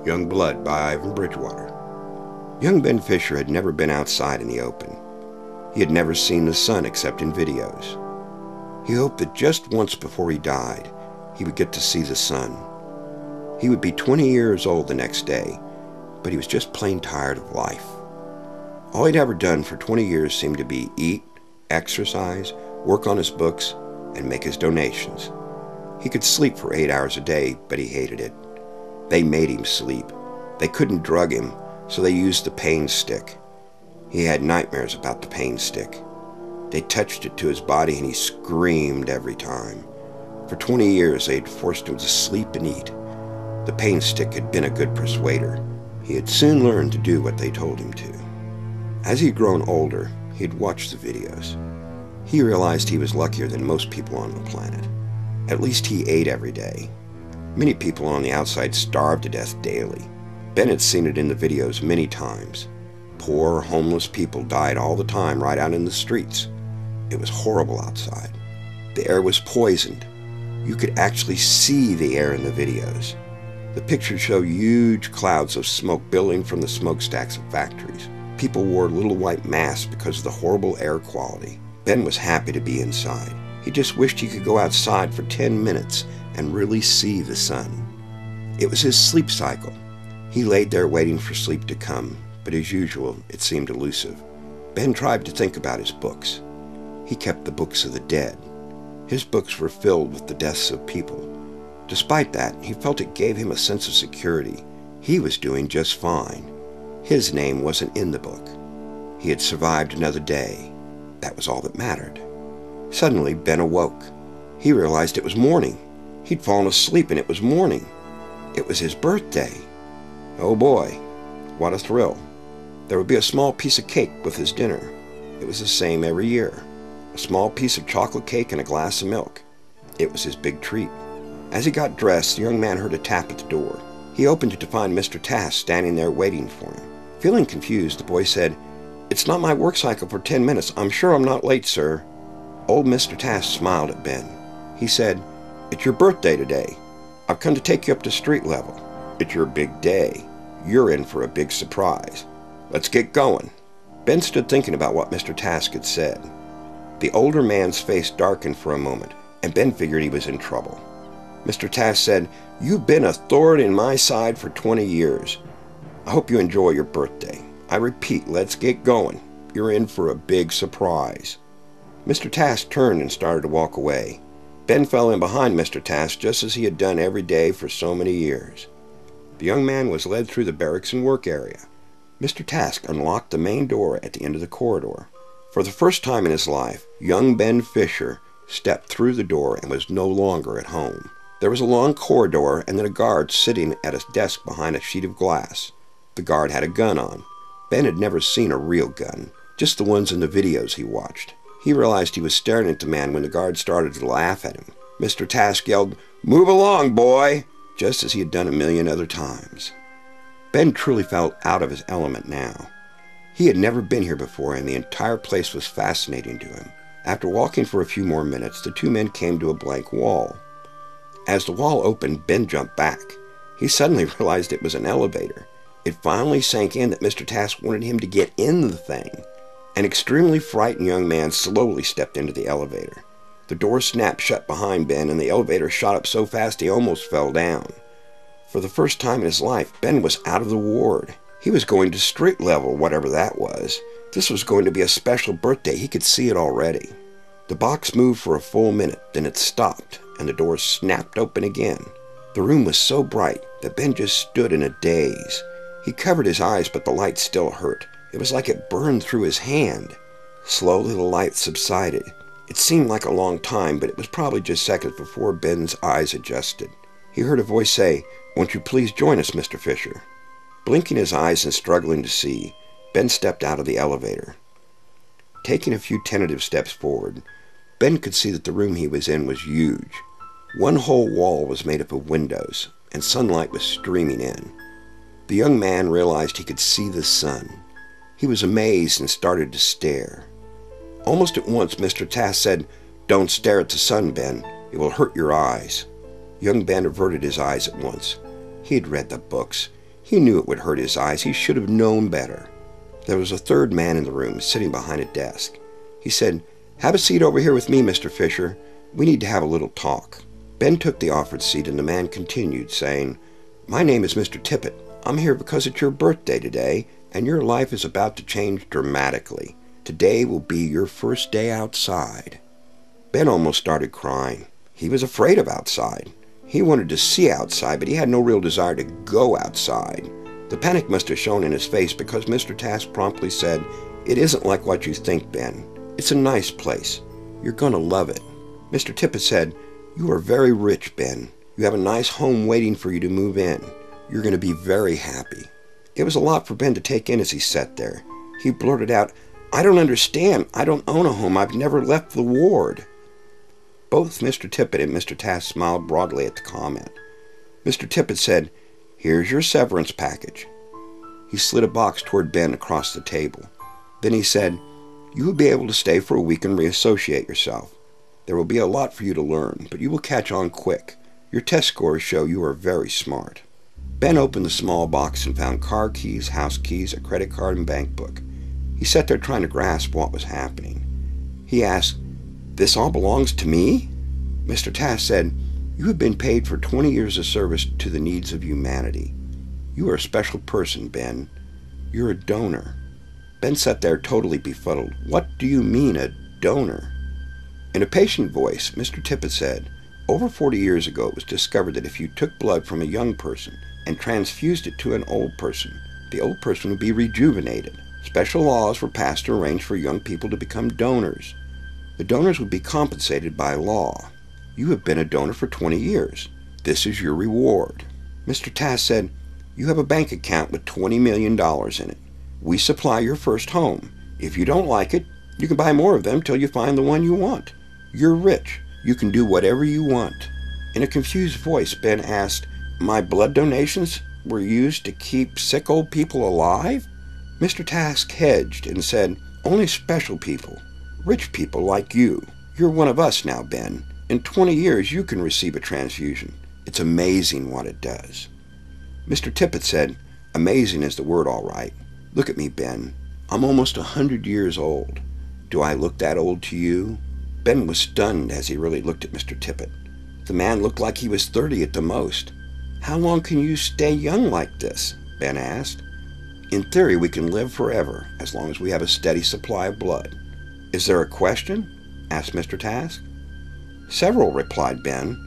Young Blood by Bridgewater. Young Ben Fisher had never been outside in the open. He had never seen the sun except in videos. He hoped that just once before he died, he would get to see the sun. He would be 20 years old the next day, but he was just plain tired of life. All he'd ever done for 20 years seemed to be eat, exercise, work on his books, and make his donations. He could sleep for 8 hours a day, but he hated it. They made him sleep. They couldn't drug him, so they used the pain stick. He had nightmares about the pain stick. They touched it to his body and he screamed every time. For 20 years they had forced him to sleep and eat. The pain stick had been a good persuader. He had soon learned to do what they told him to. As he'd grown older, he'd watched the videos. He realized he was luckier than most people on the planet. At least he ate every day. Many people on the outside starved to death daily. Ben had seen it in the videos many times. Poor, homeless people died all the time right out in the streets. It was horrible outside. The air was poisoned. You could actually see the air in the videos. The pictures show huge clouds of smoke billowing from the smokestacks of factories. People wore little white masks because of the horrible air quality. Ben was happy to be inside. He just wished he could go outside for 10 minutes and really see the sun. It was his sleep cycle. He laid there waiting for sleep to come, but as usual, it seemed elusive. Ben tried to think about his books. He kept the books of the dead. His books were filled with the deaths of people. Despite that, he felt it gave him a sense of security. He was doing just fine. His name wasn't in the book. He had survived another day. That was all that mattered. Suddenly, Ben awoke. He realized it was morning. He'd fallen asleep and it was morning. It was his birthday. Oh boy, what a thrill. There would be a small piece of cake with his dinner. It was the same every year. A small piece of chocolate cake and a glass of milk. It was his big treat. As he got dressed, the young man heard a tap at the door. He opened it to find Mr. Tass standing there waiting for him. Feeling confused, the boy said, "It's not my work cycle for 10 minutes. I'm sure I'm not late, sir." Old Mr. Tass smiled at Ben. He said, "It's your birthday today. I've come to take you up to street level. It's your big day. You're in for a big surprise. Let's get going." Ben stood thinking about what Mr. Task had said. The older man's face darkened for a moment, and Ben figured he was in trouble. Mr. Task said, "You've been a thorn in my side for 20 years. I hope you enjoy your birthday. I repeat, let's get going. You're in for a big surprise." Mr. Task turned and started to walk away. Ben fell in behind Mr. Task just as he had done every day for so many years. The young man was led through the barracks and work area. Mr. Task unlocked the main door at the end of the corridor. For the first time in his life, young Ben Fisher stepped through the door and was no longer at home. There was a long corridor and then a guard sitting at a desk behind a sheet of glass. The guard had a gun on. Ben had never seen a real gun, just the ones in the videos he watched. He realized he was staring at the man when the guard started to laugh at him. Mr. Task yelled, "Move along, boy!" just as he had done a million other times. Ben truly felt out of his element now. He had never been here before, and the entire place was fascinating to him. After walking for a few more minutes, the two men came to a blank wall. As the wall opened, Ben jumped back. He suddenly realized it was an elevator. It finally sank in that Mr. Task wanted him to get in the thing. An extremely frightened young man slowly stepped into the elevator. The door snapped shut behind Ben, and the elevator shot up so fast he almost fell down. For the first time in his life, Ben was out of the ward. He was going to street level, whatever that was. This was going to be a special birthday. He could see it already. The box moved for a full minute, then it stopped, and the door snapped open again. The room was so bright that Ben just stood in a daze. He covered his eyes, but the light still hurt. It was like it burned through his hand. Slowly the light subsided. It seemed like a long time, but it was probably just seconds before Ben's eyes adjusted. He heard a voice say, "Won't you please join us, Mr. Fisher?" Blinking his eyes and struggling to see, Ben stepped out of the elevator. Taking a few tentative steps forward, Ben could see that the room he was in was huge. One whole wall was made up of windows, and sunlight was streaming in. The young man realized he could see the sun. He was amazed and started to stare. Almost at once, Mr. Task said, "Don't stare at the sun, Ben. It will hurt your eyes." Young Ben averted his eyes at once. He had read the books. He knew it would hurt his eyes. He should have known better. There was a third man in the room, sitting behind a desk. He said, "Have a seat over here with me, Mr. Fisher. We need to have a little talk." Ben took the offered seat, and the man continued, saying, "My name is Mr. Tippett. I'm here because it's your birthday today, and your life is about to change dramatically. Today will be your first day outside." Ben almost started crying. He was afraid of outside. He wanted to see outside, but he had no real desire to go outside. The panic must have shown in his face because Mr. Task promptly said, "It isn't like what you think, Ben. It's a nice place. You're going to love it." Mr. Tippett said, "You are very rich, Ben. You have a nice home waiting for you to move in. You're going to be very happy." It was a lot for Ben to take in as he sat there. He blurted out, "I don't understand. I don't own a home. I've never left the ward." Both Mr. Tippett and Mr. Task smiled broadly at the comment. Mr. Tippett said, "Here's your severance package." He slid a box toward Ben across the table. Then he said, "You will be able to stay for a week and reassociate yourself. There will be a lot for you to learn, but you will catch on quick. Your test scores show you are very smart." Ben opened the small box and found car keys, house keys, a credit card, and bank book. He sat there trying to grasp what was happening. He asked, "This all belongs to me?" Mr. Task said, "You have been paid for 20 years of service to the needs of humanity. You are a special person, Ben. You're a donor." Ben sat there totally befuddled. "What do you mean, a donor?" In a patient voice, Mr. Tippett said, "Over 40 years ago it was discovered that if you took blood from a young person and transfused it to an old person, the old person would be rejuvenated. Special laws were passed to arrange for young people to become donors. The donors would be compensated by law. You have been a donor for 20 years. This is your reward." Mr. Task said, "You have a bank account with $20 million in it. We supply your first home. If you don't like it, you can buy more of them till you find the one you want. You're rich. You can do whatever you want." In a confused voice, Ben asked, "My blood donations were used to keep sick old people alive?" Mr. Task hedged and said, "Only special people. Rich people like you. You're one of us now, Ben. In 20 years, you can receive a transfusion. It's amazing what it does." Mr. Tippett said, "Amazing is the word, all right. Look at me, Ben. I'm almost 100 years old. Do I look that old to you?" Ben was stunned as he really looked at Mr. Tippett. The man looked like he was 30 at the most. "How long can you stay young like this?" Ben asked. "In theory, we can live forever, as long as we have a steady supply of blood." "Is there a question?" asked Mr. Task. "Several," replied Ben.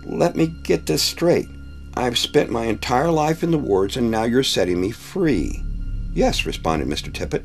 "Let me get this straight. I've spent my entire life in the wards, and now you're setting me free." "Yes," responded Mr. Tippett.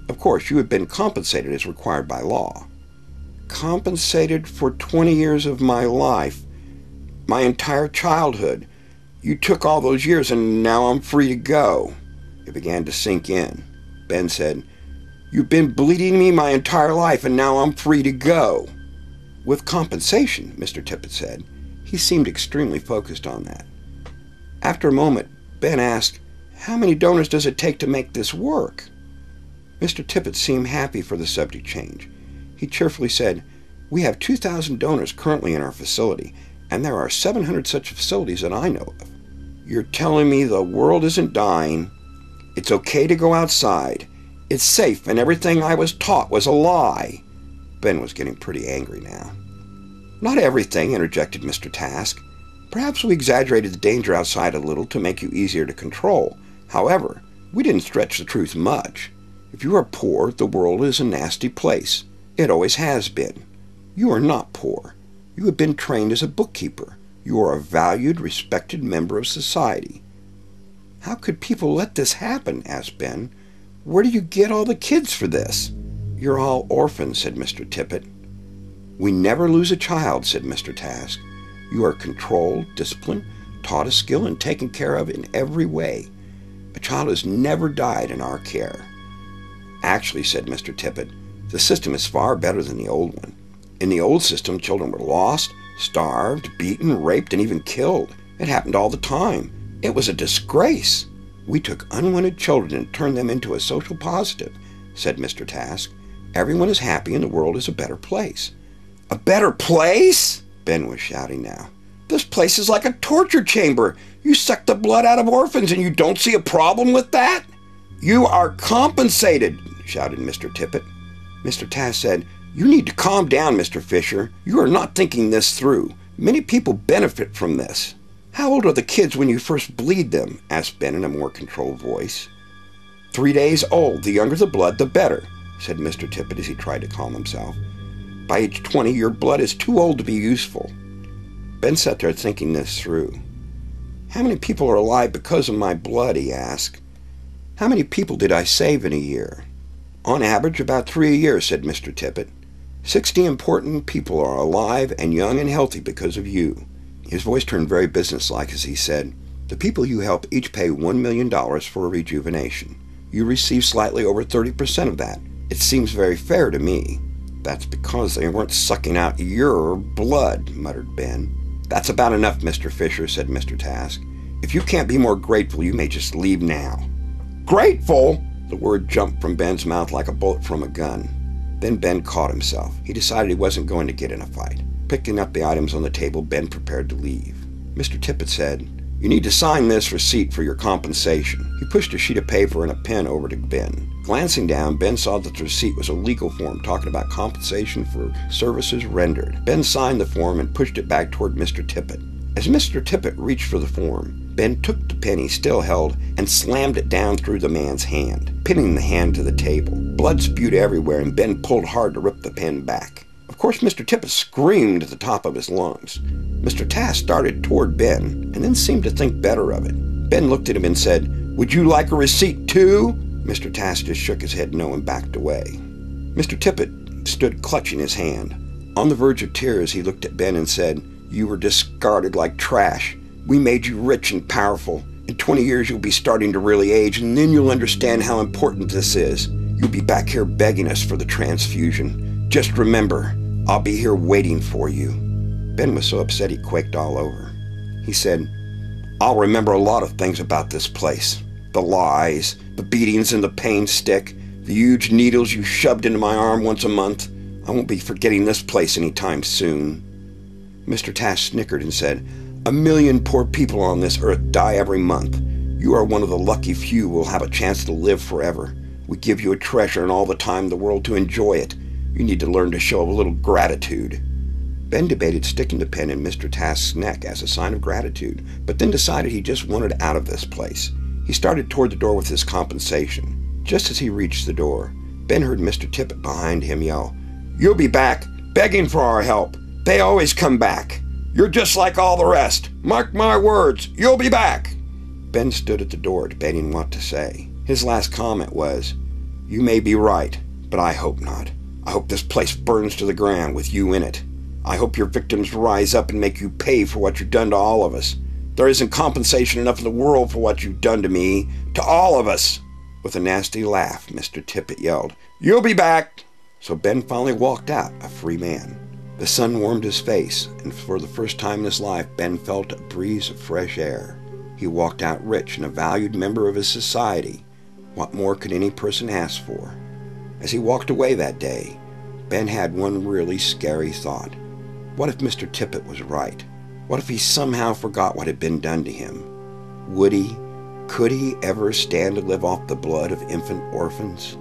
"Of course, you have been compensated as required by law." "Compensated for 20 years of my life, my entire childhood. You took all those years, and now I'm free to go." It began to sink in. Ben said, "You've been bleeding me my entire life, and now I'm free to go." "With compensation," Mr. Tippett said. He seemed extremely focused on that. After a moment, Ben asked, "How many donors does it take to make this work?" Mr. Tippett seemed happy for the subject change. He cheerfully said, "We have 2,000 donors currently in our facility, and there are 700 such facilities that I know of." "You're telling me the world isn't dying. It's okay to go outside. It's safe, and everything I was taught was a lie." Ben was getting pretty angry now. "Not everything," interjected Mr. Task. "Perhaps we exaggerated the danger outside a little to make you easier to control. However, we didn't stretch the truth much. If you are poor, the world is a nasty place. It always has been. You are not poor. You have been trained as a bookkeeper. You are a valued, respected member of society." "How could people let this happen?" asked Ben. "Where do you get all the kids for this?" "You're all orphans," said Mr. Tippett. "We never lose a child," said Mr. Task. "You are controlled, disciplined, taught a skill, and taken care of in every way. A child has never died in our care." "Actually," said Mr. Tippett, "the system is far better than the old one. In the old system, children were lost, starved, beaten, raped, and even killed. It happened all the time. It was a disgrace. We took unwanted children and turned them into a social positive," said Mr. Task. "Everyone is happy and the world is a better place." "A better place?" Ben was shouting now. This place is like a torture chamber. You suck the blood out of orphans and you don't see a problem with that? You are compensated, shouted Mr. Tippet. Mr. Tass said, "You need to calm down, Mr. Fisher. You are not thinking this through. Many people benefit from this." "How old are the kids when you first bleed them?" asked Ben in a more controlled voice. 3 days old. The younger the blood, the better," said Mr. Tippet as he tried to calm himself. "By age 20, your blood is too old to be useful." Ben sat there thinking this through. "How many people are alive because of my blood?" he asked. "How many people did I save in a year?" "On average, about 3 a year," said Mr. Tippet. 60 important people are alive and young and healthy because of you." His voice turned very businesslike as he said, "The people you help each pay $1 million for a rejuvenation. You receive slightly over 30% of that. It seems very fair to me." "That's because they weren't sucking out your blood," muttered Ben. "That's about enough, Mr. Fisher," said Mr. Task. "If you can't be more grateful, you may just leave now." "Grateful?" The word jumped from Ben's mouth like a bullet from a gun. Then Ben caught himself. He decided he wasn't going to get in a fight. Picking up the items on the table, Ben prepared to leave. Mr. Tippet said, "You need to sign this receipt for your compensation." He pushed a sheet of paper and a pen over to Ben. Glancing down, Ben saw that the receipt was a legal form talking about compensation for services rendered. Ben signed the form and pushed it back toward Mr. Tippet. As Mr. Tippet reached for the form, Ben took the pen he still held and slammed it down through the man's hand, pinning the hand to the table. Blood spewed everywhere, and Ben pulled hard to rip the pen back. Of course, Mr. Tippet screamed at the top of his lungs. Mr. Tass started toward Ben, and then seemed to think better of it. Ben looked at him and said, "Would you like a receipt too?" Mr. Tass just shook his head no and backed away. Mr. Tippet stood clutching his hand. On the verge of tears, he looked at Ben and said, "You were discarded like trash. We made you rich and powerful. In 20 years, you'll be starting to really age, and then you'll understand how important this is. You'll be back here begging us for the transfusion. Just remember, I'll be here waiting for you." Ben was so upset he quaked all over. He said, "I'll remember a lot of things about this place. The lies, the beatings and the pain stick, the huge needles you shoved into my arm once a month. I won't be forgetting this place anytime soon." Mr. Tass snickered and said, "1 million poor people on this earth die every month. You are one of the lucky few who will have a chance to live forever. We give you a treasure and all the time in the world to enjoy it. You need to learn to show a little gratitude." Ben debated sticking the pen in Mr. Task's neck as a sign of gratitude, but then decided he just wanted out of this place. He started toward the door with his compensation. Just as he reached the door, Ben heard Mr. Tippet behind him yell, "You'll be back, begging for our help. They always come back. You're just like all the rest. Mark my words, you'll be back." Ben stood at the door, debating what to say. His last comment was, "You may be right, but I hope not. I hope this place burns to the ground with you in it. I hope your victims rise up and make you pay for what you've done to all of us. There isn't compensation enough in the world for what you've done to me, to all of us." With a nasty laugh, Mr. Tippet yelled, "You'll be back." So Ben finally walked out, a free man. The sun warmed his face, and for the first time in his life, Ben felt a breeze of fresh air. He walked out rich and a valued member of his society. What more could any person ask for? As he walked away that day, Ben had one really scary thought. What if Mr. Tippet was right? What if he somehow forgot what had been done to him? Would he, could he ever stand to live off the blood of infant orphans?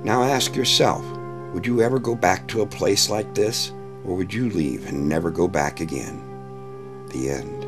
Now ask yourself, would you ever go back to a place like this, or would you leave and never go back again? The end.